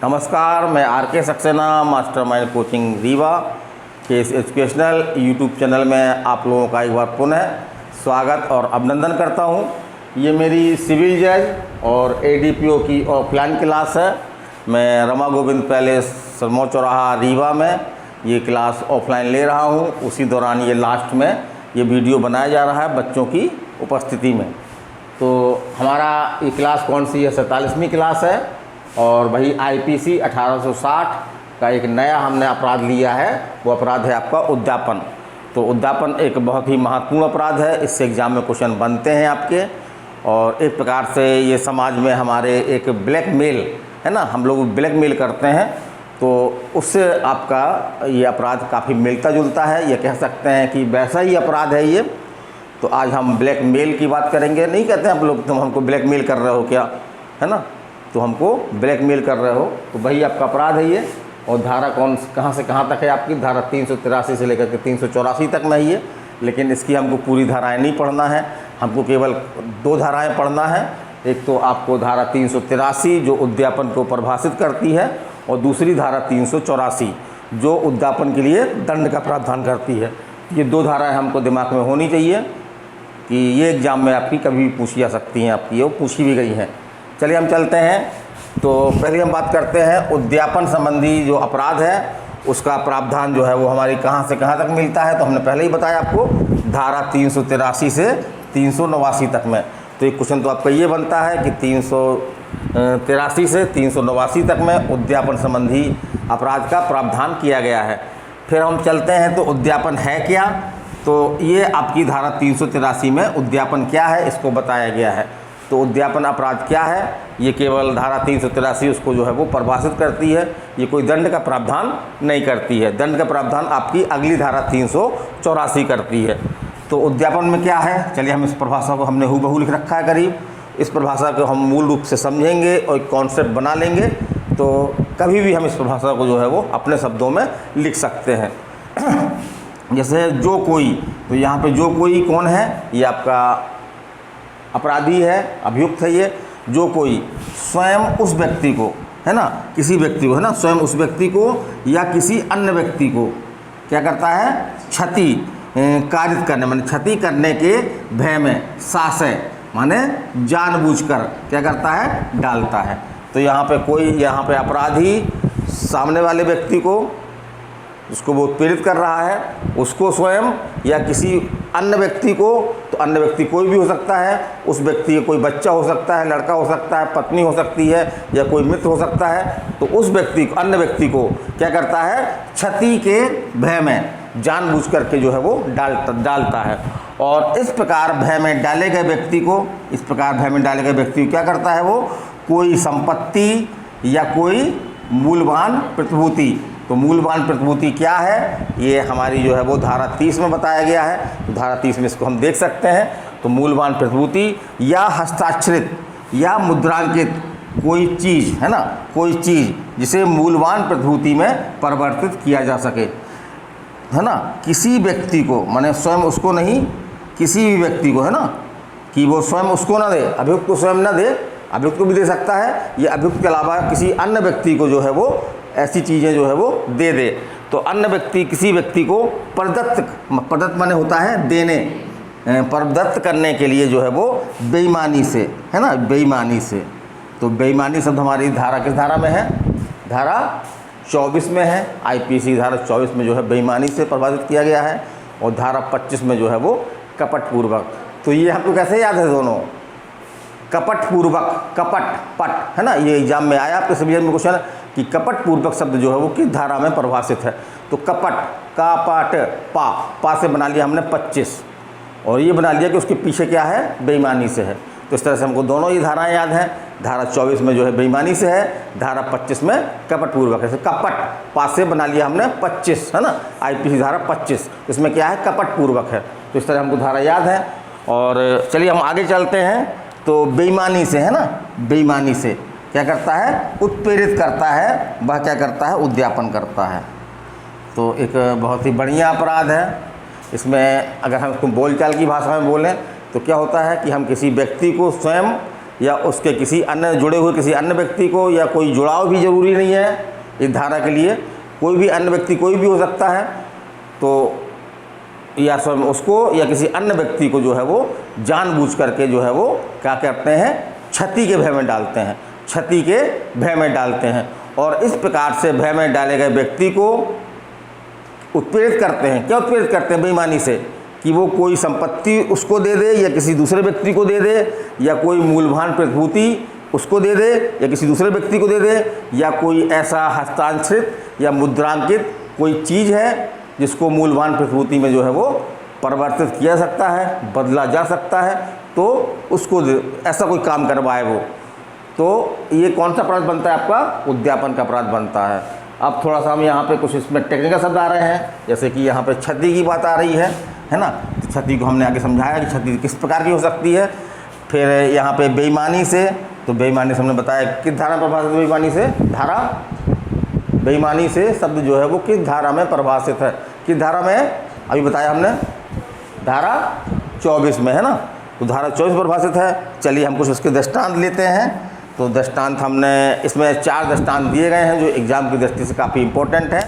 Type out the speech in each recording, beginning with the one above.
नमस्कार, मैं आर के सक्सेना मास्टरमाइंड कोचिंग रीवा के इस एजुकेशनल यूट्यूब चैनल में आप लोगों का एक बार पुनः स्वागत और अभिनंदन करता हूं। ये मेरी सिविल जज और एडीपीओ की ऑफलाइन क्लास है। मैं रमा गोविंद पैलेस सरमो चौराहा रीवा में ये क्लास ऑफलाइन ले रहा हूं। उसी दौरान ये लास्ट में ये वीडियो बनाया जा रहा है बच्चों की उपस्थिति में। तो हमारा ये क्लास कौन सी है? 47वीं क्लास है और वही आईपीसी 1860 का एक नया हमने अपराध लिया है। वो अपराध है आपका उद्यापन। तो उद्यापन एक बहुत ही महत्वपूर्ण अपराध है। इससे एग्ज़ाम में क्वेश्चन बनते हैं आपके। और एक प्रकार से ये समाज में हमारे एक ब्लैकमेल है ना, हम लोग ब्लैकमेल करते हैं, तो उससे आपका ये अपराध काफ़ी मिलता जुलता है। ये कह सकते हैं कि वैसा ही अपराध है ये। तो आज हम ब्लैकमेल की बात करेंगे। नहीं कहते हैं आप लोग तुम हमको ब्लैकमेल कर रहे हो क्या, है ना, तो हमको ब्लैकमेल कर रहे हो, तो वही आपका अपराध है ये। और धारा कहाँ से कहाँ तक है आपकी? धारा 383 से लेकर के 384 तक में ही है। लेकिन इसकी हमको पूरी धाराएं नहीं पढ़ना है, हमको केवल 2 धाराएं पढ़ना है। एक तो आपको धारा 383 जो उद्यापन को परिभाषित करती है, और दूसरी धारा 384 जो उद्यापन के लिए दंड का प्रावधान करती है। ये 2 धाराएँ हमको दिमाग में होनी चाहिए कि ये एग्ज़ाम में आपकी कभी भी पूछी जा सकती हैं, आपकी वो पूछी भी गई हैं। चलिए हम चलते हैं। तो पहले हम बात करते हैं उद्यापन संबंधी जो अपराध है उसका प्रावधान जो है वो हमारी कहाँ से कहाँ तक मिलता है। तो हमने पहले ही बताया आपको धारा 383 से 389 तक में। तो एक क्वेश्चन तो आपका ये बनता है कि 383 से 389 तक में उद्यापन संबंधी अपराध का प्रावधान किया गया है। फिर हम चलते हैं तो उद्यापन है क्या। तो ये आपकी धारा 383 में उद्यापन क्या है इसको बताया गया है। तो उद्यापन अपराध क्या है? ये केवल धारा 383 उसको जो है वो परिभाषित करती है। ये कोई दंड का प्रावधान नहीं करती है। दंड का प्रावधान आपकी अगली धारा 384 करती है। तो उद्यापन में क्या है, चलिए हम इस परिभाषा को हमने हूबहू लिख रखा है करीब। इस परिभाषा को हम मूल रूप से समझेंगे और एक कॉन्सेप्ट बना लेंगे, तो कभी भी हम इस परिभाषा को जो है वो अपने शब्दों में लिख सकते हैं। जैसे जो कोई, तो यहाँ पे जो कोई कौन है? ये आपका अपराधी है, अभियुक्त है। ये जो कोई स्वयं उस व्यक्ति को, है ना, किसी व्यक्ति को, है ना, स्वयं उस व्यक्ति को या किसी अन्य व्यक्ति को क्या करता है? क्षति कारित करने, माने क्षति करने के भय में, साशय माने जानबूझकर क्या करता है? डालता है। तो यहाँ पे कोई, यहाँ पे अपराधी सामने वाले व्यक्ति को, उसको वो उत्पीड़ित कर रहा है, उसको स्वयं या किसी अन्य व्यक्ति को। तो अन्य व्यक्ति कोई भी हो सकता है। उस व्यक्ति का कोई बच्चा हो सकता है, लड़का हो सकता है, पत्नी हो सकती है, या कोई मित्र हो सकता है। तो उस व्यक्ति को, अन्य व्यक्ति को क्या करता है? क्षति के भय में जानबूझ करके जो है वो डालता है। और इस प्रकार भय में डाले गए व्यक्ति को, इस प्रकार भय में डाले गए व्यक्ति को क्या करता है? वो कोई संपत्ति या कोई मूल्यवान प्रतिभूति। तो मूल्यवान प्रतिभूति क्या है? ये हमारी जो है वो धारा 30 में बताया गया है। तो धारा 30 में इसको हम देख सकते हैं। तो मूल्यवान प्रतिभूति या हस्ताक्षरित या मुद्रांकित कोई चीज़, है ना, कोई चीज़ जिसे मूल्यवान प्रतिभूति में परिवर्तित किया जा सके, है ना, किसी व्यक्ति को, माने स्वयं उसको नहीं, किसी भी व्यक्ति को, है ना, कि वो स्वयं उसको ना दे, अभियुक्त को स्वयं ना दे, अभियुक्त को भी दे सकता है, ये अभियुक्त के अलावा किसी अन्य व्यक्ति को जो है वो ऐसी चीज़ें जो है वो दे दे। तो अन्य व्यक्ति, किसी व्यक्ति को प्रदत्त माने होता है देने, प्रदत्त करने के लिए जो है वो बेईमानी से, है ना, बेईमानी से। तो बेईमानी शब्द हमारी धारा किस धारा में है? धारा 24 में है। आईपीसी धारा 24 में जो है बेईमानी से परिभाषित किया गया है। और धारा 25 में जो है वो कपटपूर्वक। तो ये हमको कैसे याद है दोनों? कपटपूर्वक, कपट पट, है ना, ये एग्जाम में आया आपके सभी में क्वेश्चन कि कपटपूर्वक शब्द जो है वो किस धारा में परिभाषित है। तो कपट, का पाट, पा से बना लिया हमने 25, और ये बना लिया कि उसके पीछे क्या है? बेईमानी से है। तो इस तरह से हमको दोनों ही धाराएं याद हैं। धारा 24 में जो है बेईमानी से है, धारा 25 में कपटपूर्वक है। कपट, पा से बना लिया हमने 25, है ना, आईपीसी धारा 25, इसमें क्या है? कपटपूर्वक है। तो इस तरह हमको धारा याद है। और चलिए हम आगे चलते हैं। तो बेईमानी से, है ना, बेईमानी से क्या करता है? उत्प्रेरित करता है, वह क्या करता है? उद्यापन करता है। तो एक बहुत ही बढ़िया अपराध है। इसमें अगर हम इसको बोलचाल की भाषा में बोलें तो क्या होता है कि हम किसी व्यक्ति को स्वयं या उसके किसी अन्य जुड़े हुए किसी अन्य व्यक्ति को, या कोई जुड़ाव भी ज़रूरी नहीं है इस धारा के लिए, कोई भी अन्य व्यक्ति कोई भी हो सकता है, तो या स्वयं उसको या किसी अन्य व्यक्ति को जो है वो जानबूझ करके जो है वो क्या करते हैं, क्षति के भय में डालते हैं, क्षति के भय में डालते हैं। और इस प्रकार से भय में डाले गए व्यक्ति को उत्प्रेरित करते हैं। क्या उत्प्रेरित करते हैं? बेईमानी से, कि वो कोई संपत्ति उसको दे दे या किसी दूसरे व्यक्ति को दे दे, या कोई मूलधन प्रतिभूति उसको दे दे या किसी दूसरे व्यक्ति को दे दे, या कोई ऐसा हस्तांतरित या मुद्रांकित कोई चीज़ है जिसको मूलधन प्रतिभूति में जो है वो परिवर्तित किया जा सकता है, बदला जा सकता है, तो उसको ऐसा कोई काम करवाए वो, तो ये कौन सा अपराध बनता है? आपका उद्यापन का अपराध बनता है। अब थोड़ा सा हम यहाँ पे कुछ इसमें टेक्निकल शब्द आ रहे हैं, जैसे कि यहाँ पे क्षति की बात आ रही है ना। क्षति को हमने आगे समझाया कि क्षति किस प्रकार की हो सकती है। फिर यहाँ पे बेईमानी से, तो बेईमानी से हमने बताया किस धारा में प्रभाषित है? बेईमानी से धारा, बेईमानी से शब्द जो है वो किस धारा में प्रभाषित है? किस धारा में? अभी बताया हमने, धारा 24 में, है ना। तो धारा 24 प्रभाषित है। चलिए हम कुछ उसके दृष्टांत लेते हैं। तो दृष्टांत हमने इसमें 4 दृष्टांत दिए गए हैं जो एग्ज़ाम की दृष्टि से काफ़ी इंपॉर्टेंट है।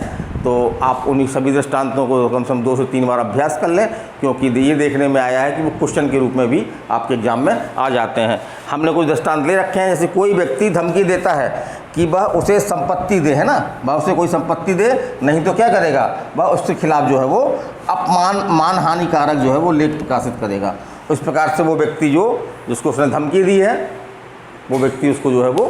तो आप उन्हीं सभी दृष्टांतों को कम से कम 2 से 3 बार अभ्यास कर लें, क्योंकि ये देखने में आया है कि वो क्वेश्चन के रूप में भी आपके एग्जाम में आ जाते हैं। हमने कुछ दृष्टांत ले रखे हैं, जैसे कोई व्यक्ति धमकी देता है कि वह उसे संपत्ति दे, है ना, वह उसे कोई संपत्ति दे, नहीं तो क्या करेगा, वह उसके खिलाफ जो है वो अपमान मानहानिकारक जो है वो लेख प्रकाशित करेगा। उस प्रकार से वो व्यक्ति जिसको उसने धमकी दी है, वो व्यक्ति उसको जो है वो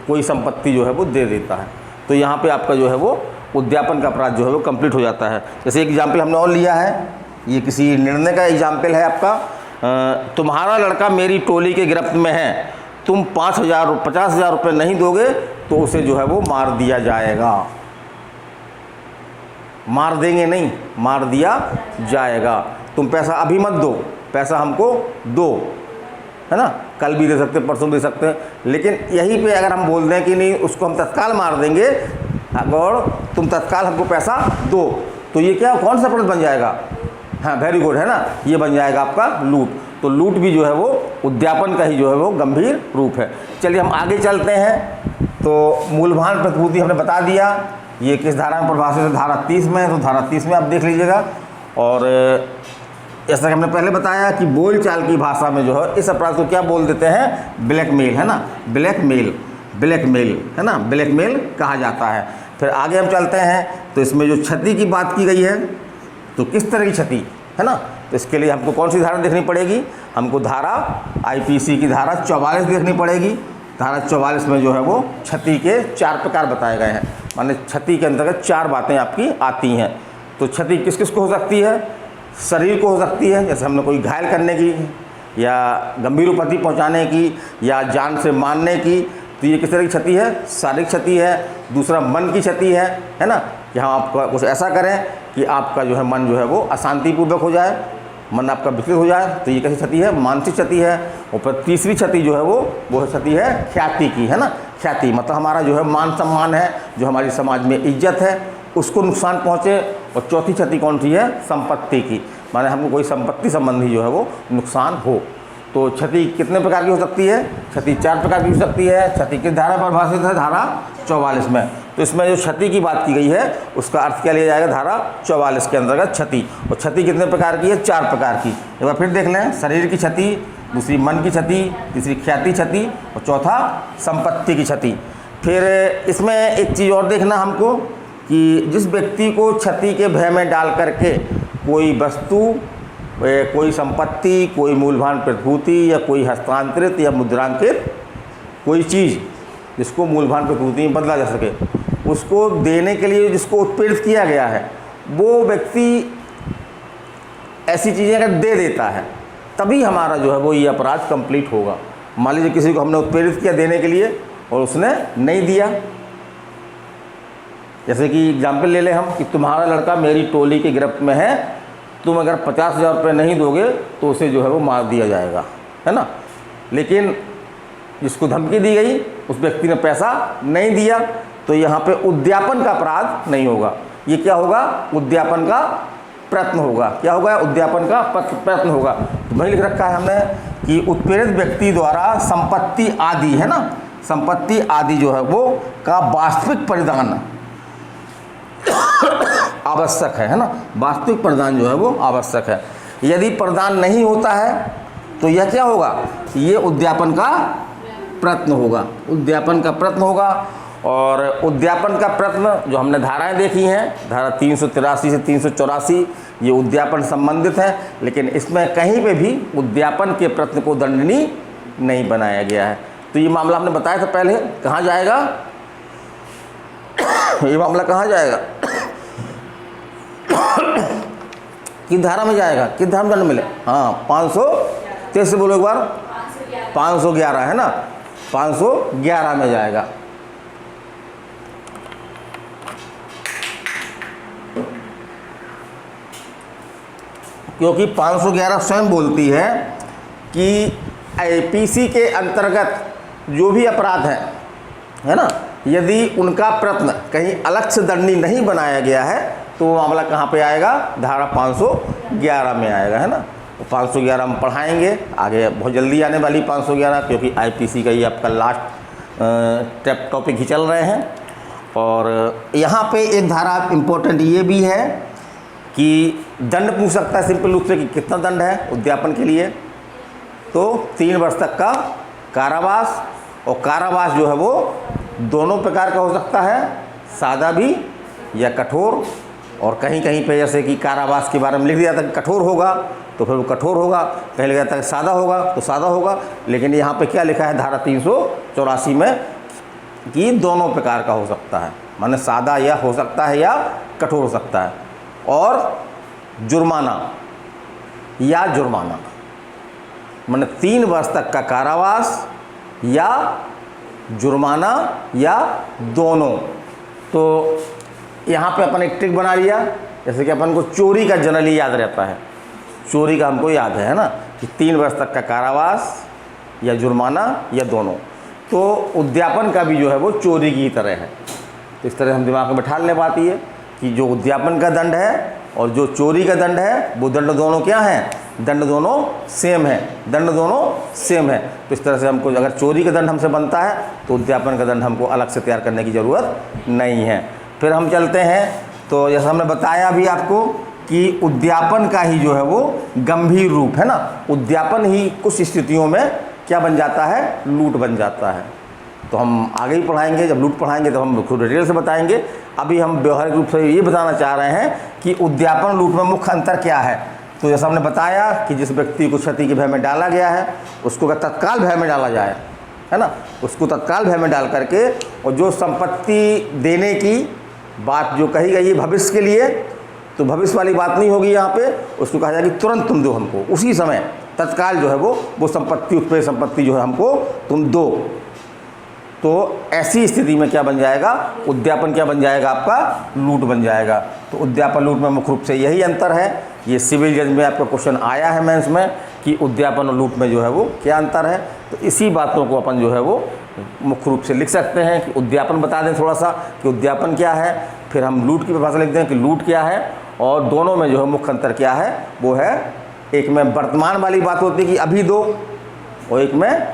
कोई संपत्ति जो है वो दे देता है। तो यहाँ पे आपका जो है वो उद्यापन का अपराध जो है वो कंप्लीट हो जाता है। जैसे एक एग्जाम्पल हमने और लिया है, ये किसी निर्णय का एग्जाम्पल है आपका। तुम्हारा लड़का मेरी टोली के गिरफ्त में है, तुम 50,000 रुपये नहीं दोगे तो उसे जो है वो मार दिया जाएगा। मार देंगे नहीं, मार दिया जाएगा। तुम पैसा अभी मत दो, पैसा हमको दो, है ना, कल भी दे सकते, परसों दे सकते हैं। लेकिन यहीं पे अगर हम बोल दें कि नहीं, उसको हम तत्काल मार देंगे, अगर तुम तत्काल हमको पैसा दो, तो ये क्या, कौन सा अपराध बन जाएगा? हाँ, वेरी गुड, है ना, ये बन जाएगा आपका लूट। तो लूट भी जो है वो उद्यापन का ही जो है वो गंभीर रूप है। चलिए हम आगे चलते हैं। तो मूलधन प्रतिभूति हमने बता दिया, ये किस धारा में प्रभाषित है? धारा 30 में। तो धारा 30 में आप देख लीजिएगा। और जैसा कि हमने पहले बताया कि बोलचाल की भाषा में जो है इस अपराध को क्या बोल देते हैं? ब्लैकमेल, है ना, ब्लैकमेल, है ना, ब्लैकमेल कहा जाता है। फिर आगे हम चलते हैं, तो इसमें जो क्षति की बात की गई है, तो किस तरह की क्षति, है ना, तो इसके लिए हमको कौन सी धारा देखनी पड़ेगी? हमको धारा IPC की धारा 44 देखनी पड़ेगी। धारा 44 में जो है वो क्षति के 4 प्रकार बताए गए हैं, माने क्षति के अंतर्गत 4 बातें आपकी आती हैं। तो क्षति किस किस को हो सकती है? शरीर को हो सकती है, जैसे हमने कोई घायल करने की, या गंभीर उपद्धि पहुंचाने की, या जान से मारने की। तो ये किस तरह की क्षति है? शारीरिक क्षति है। दूसरा मन की क्षति है ना, कि हम आपका कुछ ऐसा करें कि आपका जो है मन जो है वो अशांतिपूर्वक हो जाए, मन आपका विचलित हो जाए, तो ये कैसी क्षति है? मानसिक क्षति है। और फिर तीसरी क्षति जो है वो क्षति है ख्याति की, है ना। ख्याति मतलब हमारा जो है मान सम्मान है, जो हमारी समाज में इज्जत है, उसको नुकसान पहुँचे। और चौथी क्षति कौन सी है? संपत्ति की, माने हमको कोई संपत्ति संबंधी जो है वो नुकसान हो। तो क्षति कितने प्रकार की हो सकती है? क्षति 4 प्रकार की हो सकती है। क्षति किस धारा पर भाषित है? धारा 44 में। तो इसमें जो क्षति की बात की गई है उसका अर्थ क्या लिया जाएगा? धारा 44 के अंतर्गत क्षति। और क्षति कितने प्रकार की है? 4 प्रकार की। एक बार फिर देख लें, शरीर की क्षति, दूसरी मन की क्षति, तीसरी ख्याति क्षति, और चौथा संपत्ति की क्षति। फिर इसमें एक चीज़ और देखना हमको, कि जिस व्यक्ति को क्षति के भय में डाल करके कोई वस्तु, कोई संपत्ति, कोई मूलधन प्रतिभूति, या कोई हस्तांतरित या मुद्रांकित कोई चीज़ जिसको मूलधन प्रतिभूति में बदला जा सके, उसको देने के लिए जिसको उत्प्रेरित किया गया है, वो व्यक्ति ऐसी चीज़ें अगर दे देता है, तभी हमारा जो है वो ये अपराध कंप्लीट होगा। मान लीजिए किसी को हमने उत्प्रेरित किया देने के लिए और उसने नहीं दिया, जैसे कि एग्जाम्पल ले लें हम, कि तुम्हारा लड़का मेरी टोली की गिरफ्त में है, तुम अगर 50,000 रुपये नहीं दोगे तो उसे जो है वो मार दिया जाएगा, है ना। लेकिन जिसको धमकी दी गई उस व्यक्ति ने पैसा नहीं दिया, तो यहाँ पे उद्यापन का अपराध नहीं होगा। ये क्या होगा? उद्यापन का प्रयत्न होगा। क्या होगा? उद्यापन का प्रयत्न होगा। तो वही लिख रखा है हमने कि उत्प्रेरित व्यक्ति द्वारा संपत्ति आदि, है ना, संपत्ति आदि जो है वो का वास्तविक परिदान आवश्यक है ना, वास्तविक प्रदान जो है वो आवश्यक है। यदि प्रदान नहीं होता है तो यह क्या होगा, ये उद्यापन का प्रयत्न होगा, उद्यापन का प्रयत्न होगा। और उद्यापन का प्रयत्न जो हमने धाराएं देखी हैं, धारा 383 से 384, ये उद्यापन संबंधित है, लेकिन इसमें कहीं पे भी उद्यापन के प्रयत्न को दंडनीय नहीं बनाया गया है। तो ये मामला हमने बताया था पहले, कहाँ जाएगा ये मामला कहाँ जाएगा किस धारा में जाएगा, किस धारा में दंड मिले, हाँ 523 से बोलो एक बार, 511 है ना, 511 में जाएगा। क्योंकि 511 स्वयं बोलती है कि आईपीसी के अंतर्गत जो भी अपराध है ना, यदि उनका प्रयत्न कहीं अलग से दंडनीय नहीं बनाया गया है तो वो मामला कहाँ पे आएगा, धारा 511 में आएगा, है ना। तो 511 हम पढ़ाएंगे आगे, बहुत जल्दी आने वाली 511, क्योंकि आईपीसी का ये आपका लास्ट टॉपिक ही चल रहे हैं। और यहाँ पे एक धारा इम्पोर्टेंट ये भी है कि दंड पूछ सकता है सिंपल रूप से कि कितना दंड है उद्यापन के लिए, तो 3 वर्ष तक का कारावास, और कारावास जो है वो दोनों प्रकार का हो सकता है, सादा भी या कठोर। और कहीं कहीं पे जैसे कि कारावास के बारे में लिख दिया था कि कठोर होगा तो फिर वो कठोर होगा, कहीं लिखा था कि सादा होगा तो सादा होगा, लेकिन यहाँ पे क्या लिखा है धारा 384 में कि दोनों प्रकार का हो सकता है, माने सादा या हो सकता है या कठोर हो सकता है। और जुर्माना या जुर्माना माने 3 वर्ष तक का कारावास या जुर्माना या दोनों। तो यहाँ पे अपन एक ट्रिक बना लिया, जैसे कि अपन को चोरी का जनरली याद रहता है, चोरी का हमको याद है ना, कि 3 वर्ष तक का कारावास या जुर्माना या दोनों। तो उद्यापन का भी जो है वो चोरी की तरह है। तो इस तरह हम दिमाग में बैठा लेने बात ये कि जो उद्यापन का दंड है और जो चोरी का दंड है वो दंड दोनों क्या हैं, दंड दोनों सेम है, दंड दोनों सेम है। तो इस तरह से हमको अगर चोरी का दंड हमसे बनता है तो उद्यापन का दंड हमको अलग से तैयार करने की ज़रूरत नहीं है। फिर हम चलते हैं, तो जैसा हमने बताया भी आपको कि उद्यापन का ही जो है वो गंभीर रूप है ना, उद्यापन ही कुछ स्थितियों में क्या बन जाता है, लूट बन जाता है। तो हम आगे ही पढ़ाएंगे, जब लूट पढ़ाएंगे तो हम खुद डिटेल से बताएंगे। अभी हम व्यवहारिक रूप से ये बताना चाह रहे हैं कि उद्यापन लूट में मुख्य अंतर क्या है। तो जैसा हमने बताया कि जिस व्यक्ति को क्षति के भय में डाला गया है उसको तत्काल भय में डाला जाए, है ना, उसको तत्काल भय में डाल करके, और जो संपत्ति देने की बात जो कही गई है भविष्य के लिए, तो भविष्य वाली बात नहीं होगी यहाँ पे, उसको कहा जाएगा कि तुरंत तुम दो हमको, उसी समय तत्काल जो है वो संपत्ति, उत्प्रेरित संपत्ति जो है हमको तुम दो। तो ऐसी स्थिति में क्या बन जाएगा, उद्यापन क्या बन जाएगा, आपका लूट बन जाएगा। तो उद्यापन लूट में मुख्य रूप से यही अंतर है। ये सिविल जज में आपका क्वेश्चन आया है मेंस में कि उद्यापन और लूट में जो है वो क्या अंतर है। तो इसी बातों को अपन जो है वो मुख्य रूप से लिख सकते हैं कि उद्यापन बता दें थोड़ा सा कि उद्यापन क्या है, फिर हम लूट की परिभाषा लिख दें कि लूट क्या है, और दोनों में जो है मुख्य अंतर क्या है वो है, एक में वर्तमान वाली बात होती है कि अभी दो, और एक में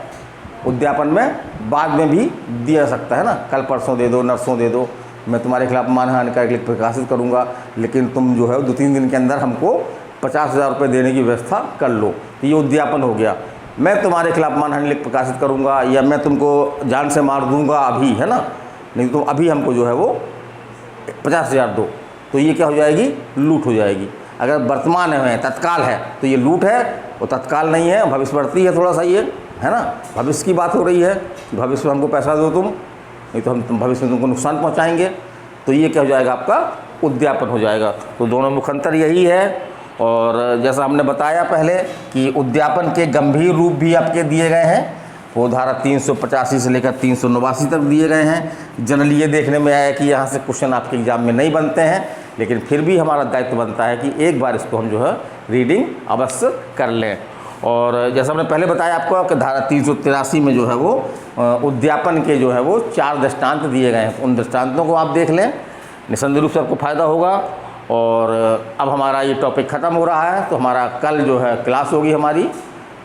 उद्यापन में बाद में भी दिया सकता है ना, कल परसों दे दो, नरसों दे दो, मैं तुम्हारे खिलाफ मानहानि का एक लिख प्रकाशित करूँगा, लेकिन तुम जो है 2-3 दिन के अंदर हमको 50,000 रुपये देने की व्यवस्था कर लो। तो ये उद्यापन हो गया। मैं तुम्हारे खिलाफ मानहानि लिख प्रकाशित करूँगा, या मैं तुमको जान से मार दूँगा अभी, है ना, नहीं तुम अभी हमको जो है वो 50,000 दो, तो ये क्या हो जाएगी, लूट हो जाएगी। अगर वर्तमान है, तत्काल है, तो ये लूट है, वो तत्काल नहीं है, भविष्यवर्ती है थोड़ा सा, ये है ना, भविष्य की बात हो रही है कि भविष्य में हमको पैसा दो तुम, नहीं तो हम भविष्य में तुमको नुकसान पहुंचाएंगे। तो ये क्या हो जाएगा, आपका उद्यापन हो जाएगा। तो दोनों मुख्य अंतर यही है। और जैसा हमने बताया पहले कि उद्यापन के गंभीर रूप भी आपके दिए गए हैं, वो धारा 385 से लेकर 389 तक दिए गए हैं। जनरली ये देखने में आया कि यहाँ से क्वेश्चन आपके एग्जाम में नहीं बनते हैं, लेकिन फिर भी हमारा दायित्व बनता है कि एक बार इसको हम जो है रीडिंग अवश्य कर लें। और जैसा हमने पहले बताया आपको कि धारा 383 में जो है वो उद्यापन के जो है वो 4 दृष्टांत दिए गए हैं। उन दृष्टांतों को आप देख लें, निसंदेह रूप से आपको फ़ायदा होगा। और अब हमारा ये टॉपिक ख़त्म हो रहा है, तो हमारा कल जो है क्लास होगी हमारी,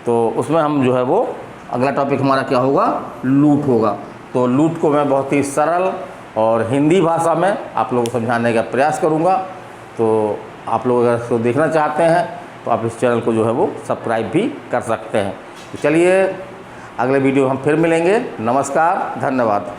तो उसमें हम जो है वो अगला टॉपिक हमारा क्या होगा, लूट होगा। तो लूट को मैं बहुत ही सरल और हिंदी भाषा में आप लोगों को समझाने का प्रयास करूँगा। तो आप लोग अगर इसको देखना चाहते हैं तो आप इस चैनल को जो है वो सब्सक्राइब भी कर सकते हैं। तो चलिए अगले वीडियो हम फिर मिलेंगे। नमस्कार, धन्यवाद।